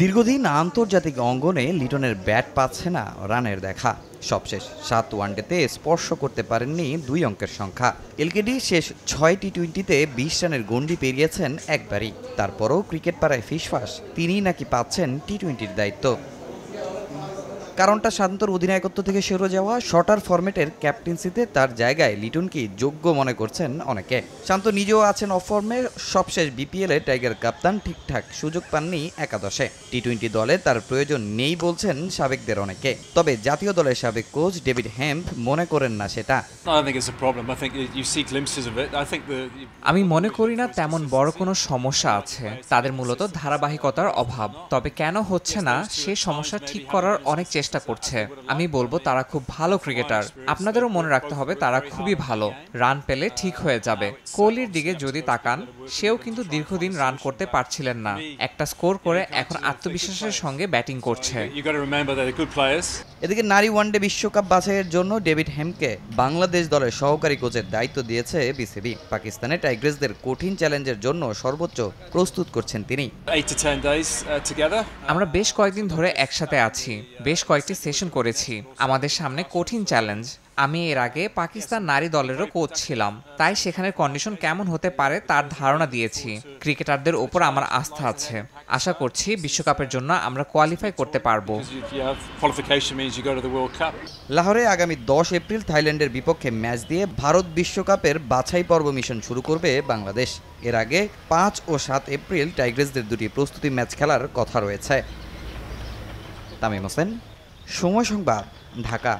দীর্ঘদিন আন্তর্জাতিক অঙ্গনে লিটনের ব্যাট পাচ্ছে না রানের দেখা। সবশেষ 7 ওয়ানডেতে স্পর্শ করতে পারেননি 2 অঙ্কের সংখ্যা। এলকেডি শেষ 6 টি-20তে 20 রানের গন্ডি পেরিয়েছেন একবারই। তারপরও ক্রিকেট পাড়ায় ফিসফাস, তিনিই নাকি পাচ্ছেন টি-20র দায়িত্ব। কারণটা শান্তর অধিনায়কত্ব থেকে সরে যাওয়া, শর্টার ফরম্যাটের ক্যাপ্টেন্সিতে তার জায়গায় লিটনকেই যোগ্য মনে করছেন অনেকে। শান্ত নিজেও আছেন অফ ফর্মে। সবশেষ বিপিএলে টাইগার কাপ্তান ঠিকঠাক সুযোগ পাননি একাদশে। টি-20 দলে তার প্রয়োজন নেই বলছেন সাবেকদের অনেকে। তবে জাতীয় দলের সাবেক কোচ ডেভিড হেম্প মনে করেন না সেটা। আমি মনে করি না তেমন বড় কোনো সমস্যা আছে। তাদের মূলত ধারাবাহিকতার অভাব। তবে কেন হচ্ছে না সে সমস্যা ঠিক করার অনেক চেষ্টা করছে। আমি বলবো তারা খুব ভালো ক্রিকেটার। আপনাদেরও মনে রাখতে হবে তারা খুবই ভালো। রান পেলে ঠিক হয়ে যাবে। কোহলির দিকে যদি তাকান, সেও কিন্তু দীর্ঘদিন রান করতে পারছিলেন না। একটা স্কোর করে এখন আত্মবিশ্বাসের সঙ্গে ব্যাটিং করছে। এদিকে নারী ওয়ানডে বিশ্বকাপ বাছাইয়ের জন্য ডেভিড হেম্পকে বাংলাদেশ দলের সহকারী কোচের দায়িত্ব দিয়েছে বিসিবি। পাকিস্তানে টাইগ্রেসদের কঠিন চ্যালেঞ্জের জন্য সর্বোচ্চ প্রস্তুত করছেন তিনি। আমরা বেশ কয়েকদিন ধরে একসাথে আছি, বেশ কয়েকটি সেশন করেছি। আমাদের সামনে কঠিন চ্যালেঞ্জ। আমি এর আগে পাকিস্তান নারী দলেরও কোচ ছিলাম, তাই সেখানের কন্ডিশন কেমন হতে পারে তার ধারণা দিয়েছি। ক্রিকেটারদের ওপর আমার আস্থা আছে। আশা করছি বিশ্বকাপের জন্য আমরা কোয়ালিফাই করতে পারবো। লাহোরে আগামী 10 এপ্রিল থাইল্যান্ডের বিপক্ষে ম্যাচ দিয়ে ভারত বিশ্বকাপের বাছাই পর্ব মিশন শুরু করবে বাংলাদেশ। এর আগে 5 ও 7 এপ্রিল টাইগ্রেসদের দুটি প্রস্তুতি ম্যাচ খেলার কথা রয়েছে। তামিম হোসেন, সময় সংবাদ, ঢাকা।